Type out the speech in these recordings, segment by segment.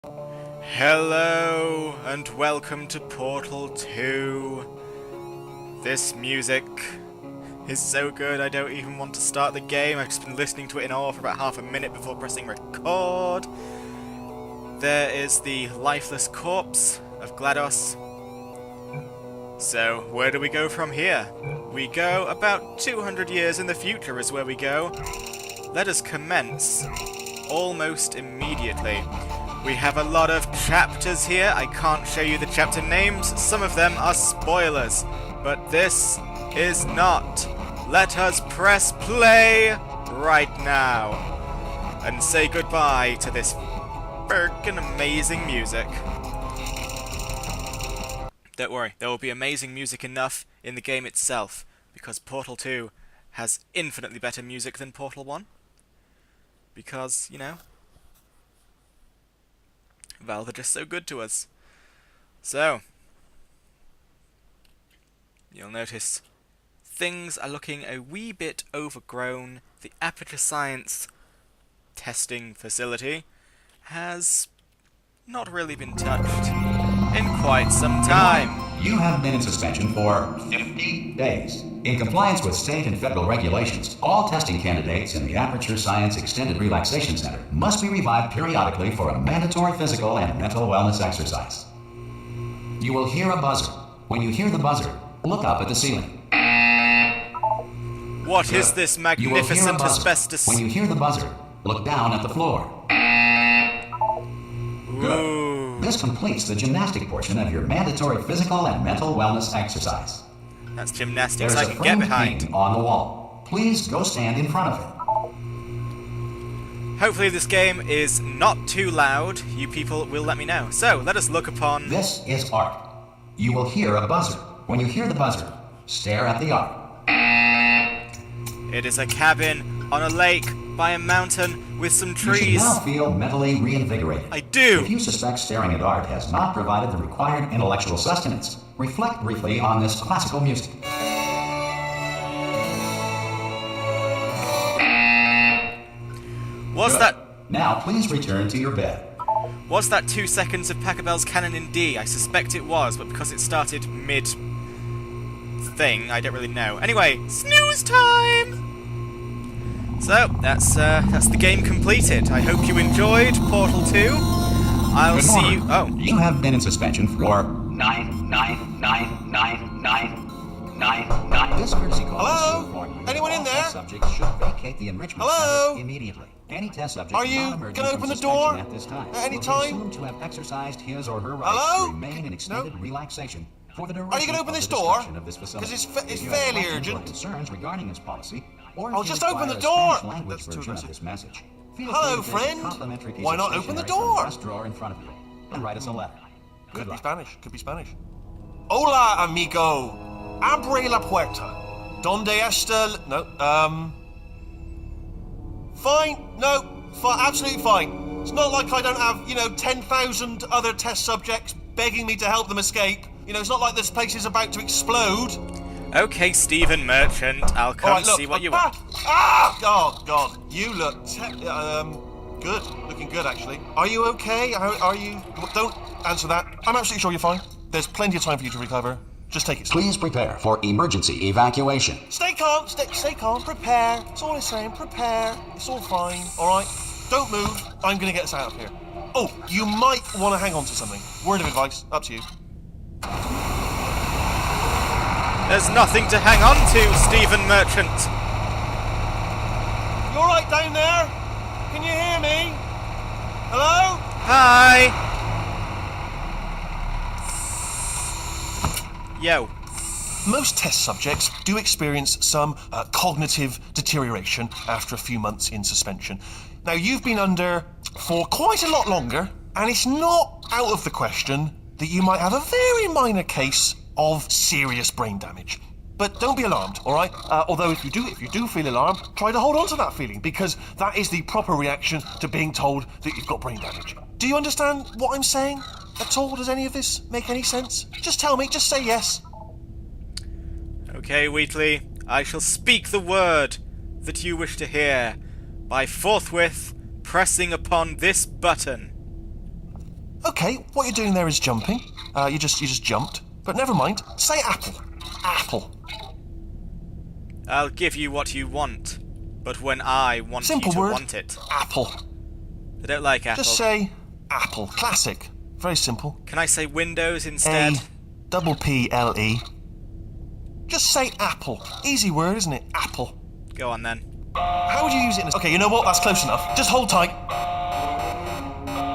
Hello and welcome to Portal 2. This music is so good I don't even want to start the game. I've just been listening to it in awe for about half a minute before pressing record. There is the lifeless corpse of GLaDOS. So, where do we go from here? We go about 200 years in the future is where we go. Let us commence almost immediately. We have a lot of chapters here. I can't show you the chapter names. Some of them are spoilers, but this is not. Let us press play right now and say goodbye to this frickin' amazing music. Don't worry, there will be amazing music enough in the game itself, because Portal 2 has infinitely better music than Portal 1. Because, you know, Valve are just so good to us. So, you'll notice things are looking a wee bit overgrown. The Aperture Science testing facility has not really been touched in quite some time. You have been in suspension for 50 days. In compliance with state and federal regulations, all testing candidates in the Aperture Science Extended Relaxation Center must be revived periodically for a mandatory physical and mental wellness exercise. You will hear a buzzer. When you hear the buzzer, look up at the ceiling. What is this magnificent asbestos? When you hear the buzzer, look down at the floor. Ooh. This completes the gymnastic portion of your mandatory physical and mental wellness exercise. That's gymnastics There is I a can get framed behind. painting on the wall. Please go stand in front of it. Hopefully this game is not too loud. You people will let me know. So, let us look upon... This is art. You will hear a buzzer. When you hear the buzzer, stare at the art. It is a cabin on a lake by a mountain with some You should trees. now feel mentally reinvigorated. I do! If you suspect staring at art has not provided the required intellectual sustenance, reflect briefly on this classical music. Was Good. that... Now please return to your bed. Was that 2 seconds of Pachelbel's Canon in D? I suspect it was, but because it started mid-thing, I don't really know. Anyway, snooze time! So, that's the game completed. I hope you enjoyed Portal 2. I'll Good see morning. you... Oh. You have been in suspension for 9999999. This courtesy call Hello? is to inform you Anyone that in all there? test subjects should vacate the enrichment Hello? center immediately. Any test subject Are you not emerging gonna from open the suspension door at this time at any will be time? assumed to have exercised his or her rights Hello? to remain in extended relaxation for the duration Are you gonna open of this the door? destruction of this facility. 'Cause it's If you have fairly questions or urgent. concerns regarding this policy, or if I'll you just require open the a door. Spanish language That's too version of aggressive. this message, feel Hello, free to take a friend. complimentary piece Why of not open the stationery from door? the desk drawer in front of you and write us a letter. Good Could be luck. Spanish. Could be Spanish. Hola, amigo. Abre la puerta. Donde está... No, Fine. No, absolutely fine. It's not like I don't have, 10,000 other test subjects begging me to help them escape. It's not like this place is about to explode. Okay, Stephen Merchant. I'll come All right, look. see what you want. Oh, God. You look... good. Looking good, actually. Are you okay? Are you... Don't answer that. I'm absolutely sure you're fine. There's plenty of time for you to recover. Just take it slow. Please prepare for emergency evacuation. Stay calm. Stay calm. Prepare. That's all I'm saying. Prepare. It's all fine. All right? Don't move. I'm going to get us out of here. Oh, you might want to hang on to something. Word of advice. Up to you. There's nothing to hang on to, Stephen Merchant. You all right down there? Can you hear me? Hello? Hi. Yo. Most test subjects do experience some cognitive deterioration after a few months in suspension. Now, you've been under for quite a lot longer, and it's not out of the question that you might have a very minor case of serious brain damage. But don't be alarmed, all right? Although if you do feel alarmed, try to hold on to that feeling, because that is the proper reaction to being told that you've got brain damage. Do you understand what I'm saying at all? Does any of this make any sense? Just tell me, just say yes. Okay, Wheatley, I shall speak the word that you wish to hear by forthwith pressing upon this button. Okay, what you're doing there is jumping. You just jumped. But never mind. Say apple. Apple. I'll give you what you want, but when I want Simple you to word. want it. Apple. I don't like apple. Just say apple. Classic. Very simple. Can I say Windows instead? A-double-P-L-E. Just say apple. Easy word, isn't it? Apple. Go on then. How would you use it in a... Okay, you know what? That's close enough. Just hold tight.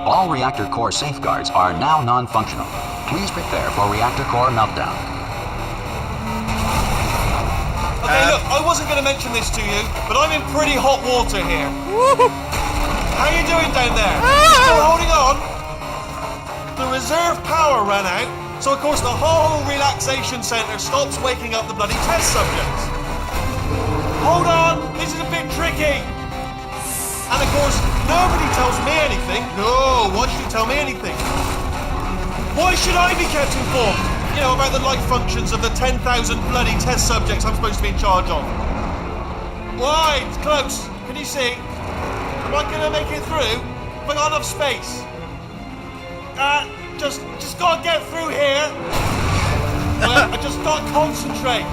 All reactor core safeguards are now non-functional. Please prepare for reactor core meltdown. Okay, look, I wasn't going to mention this to you, but I'm in pretty hot water here. How you doing down there? Still holding on? The reserve power ran out, so of course the whole relaxation centre stops waking up the bloody test subjects. Hold on, this is a bit tricky. And of course, nobody tells me anything. No, why should you tell me anything? Why should I be kept informed? You know, about the life functions of the 10,000 bloody test subjects I'm supposed to be in charge of. Why? It's close. Can you see? Am I going to make it through? Have I got enough space? Just gotta get through here. I just gotta concentrate.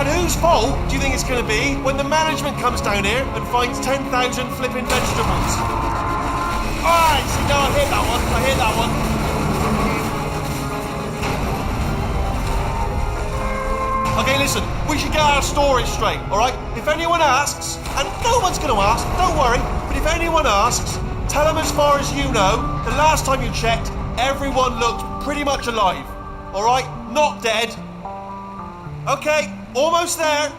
And whose fault do you think it's going to be when the management comes down here and finds 10,000 flipping vegetables? Alright, see, no, I hit that one. Okay, listen, we should get our stories straight, alright? If anyone asks, and no one's going to ask, don't worry, but if anyone asks, tell them as far as you know, the last time you checked, everyone looked pretty much alive, alright? Not dead. Okay, almost there.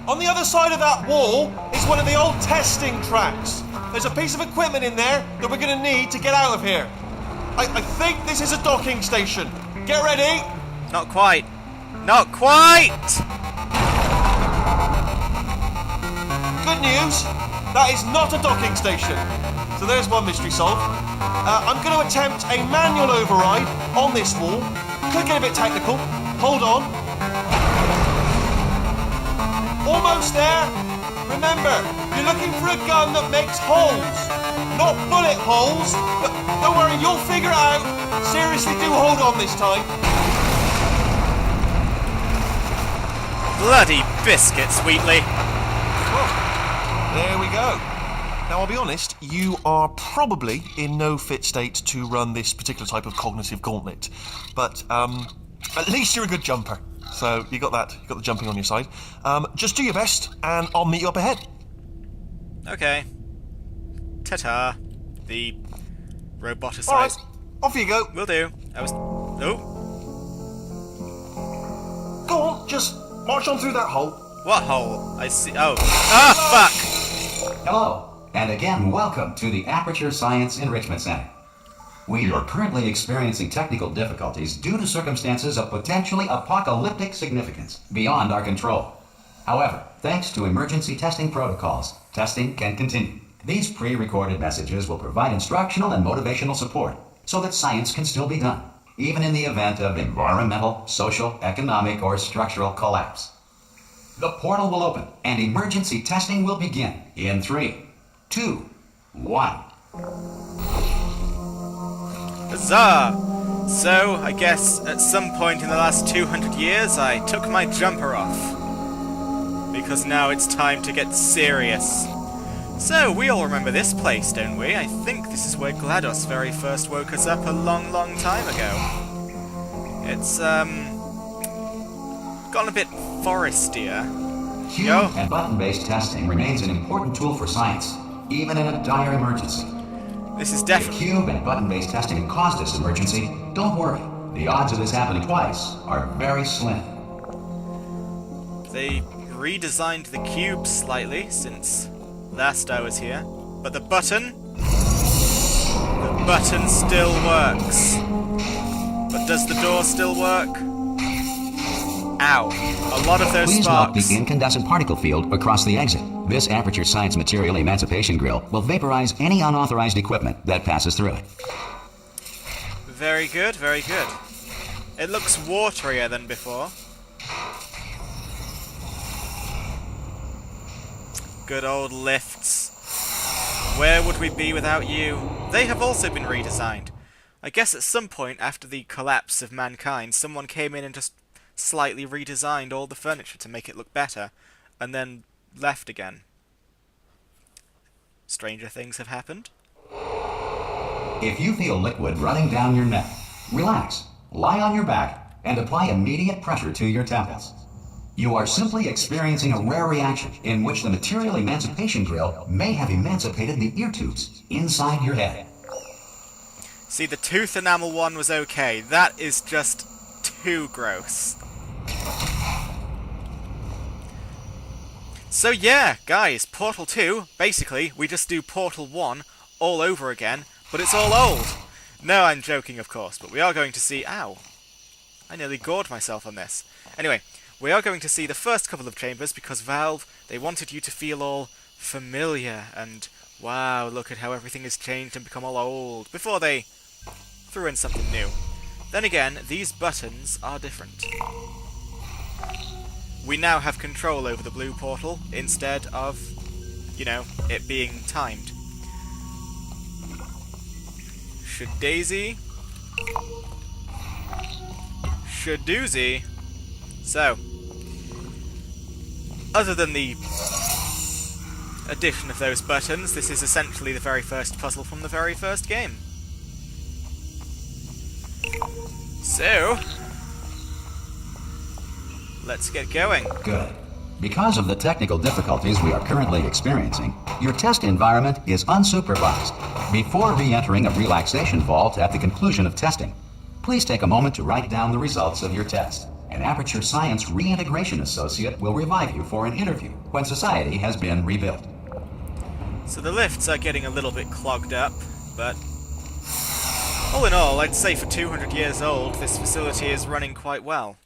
On the other side of that wall is one of the old testing tracks. There's a piece of equipment in there that we're going to need to get out of here. I think this is a docking station. Get ready. Not quite. Not quite! Good news, that is not a docking station. So there's one mystery solved. I'm going to attempt a manual override on this wall. Could get a bit technical. Hold on. Almost there. Remember, you're looking for a gun that makes holes. Not bullet holes, but don't worry, you'll figure it out. Seriously, do hold on this time. Bloody biscuits, Wheatley. Oh, there we go. Now, I'll be honest, you are probably in no fit state to run this particular type of cognitive gauntlet. But at least you're a good jumper. So you got that. You got the jumping on your side. Just do your best, and I'll meet you up ahead. Okay. Ta-ta. The roboticized... All right, off you go. Will do. I was... Oh. Go on, just march on through that hole. What hole? I see... Oh. Ah, fuck! Hello, and again, welcome to the Aperture Science Enrichment Center. We are currently experiencing technical difficulties due to circumstances of potentially apocalyptic significance beyond our control. However, thanks to emergency testing protocols, testing can continue. These pre-recorded messages will provide instructional and motivational support so that science can still be done, even in the event of environmental, social, economic, or structural collapse. The portal will open and emergency testing will begin in 3, 2, 1. Huzzah! So, I guess at some point in the last 200 years I took my jumper off. Because now it's time to get serious. So, we all remember this place, don't we? I think this is where GLaDOS very first woke us up a long, long time ago. It's, gotten a bit forestier. Cube and button-based testing remains an important tool for science, even in a dire emergency. This is If definitely... cube and button-based testing caused this emergency, don't worry. The odds of this happening twice are very slim. They redesigned the cube slightly since last I was here. But the button... The button still works. But does the door still work? Ow. A lot of those Please note sparks. the incandescent particle field across the exit. This Aperture Science Material Emancipation Grill will vaporize any unauthorized equipment that passes through it. Very good, very good. It looks waterier than before. Good old lifts. Where would we be without you? they have also been redesigned. I guess at some point after the collapse of mankind, someone came in and just slightly redesigned all the furniture to make it look better, and then left again. Stranger things have happened. If you feel liquid running down your neck, relax, lie on your back, and apply immediate pressure to your temples. You are simply experiencing a rare reaction in which the material emancipation drill may have emancipated the ear tubes inside your head. See, the tooth enamel one was okay. That is just too gross. So yeah, guys, Portal 2, basically, we just do Portal 1 all over again, but it's all old. No, I'm joking, of course, but we are going to see... Ow. I nearly gored myself on this. Anyway, we are going to see the first couple of chambers because Valve, they wanted you to feel all familiar and, wow, look at how everything has changed and become all old, before they threw in something new. Then again, these buttons are different. We now have control over the blue portal instead of, you know, it being timed. Shadaisy. Shadoozy. So, other than the addition of those buttons, this is essentially the very first puzzle from the very first game. So, let's get going. Good. Because of the technical difficulties we are currently experiencing, your test environment is unsupervised. Before re-entering a relaxation vault at the conclusion of testing, please take a moment to write down the results of your test. An Aperture Science Reintegration Associate will revive you for an interview when society has been rebuilt. So the lifts are getting a little bit clogged up, but all in all, I'd say for 200 years old, this facility is running quite well.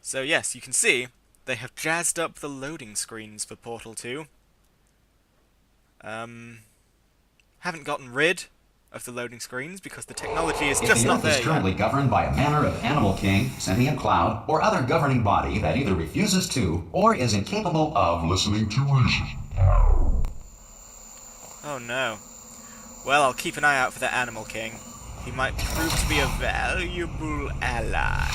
So yes, you can see, they have jazzed up the loading screens for Portal 2. Haven't gotten rid of the loading screens because the technology is just not there If the Earth is currently governed by a manner of animal king, sentient cloud, or other governing body that either refuses to or is incapable of listening to reason. Oh no. Well, I'll keep an eye out for the Animal King. He might prove to be a valuable ally.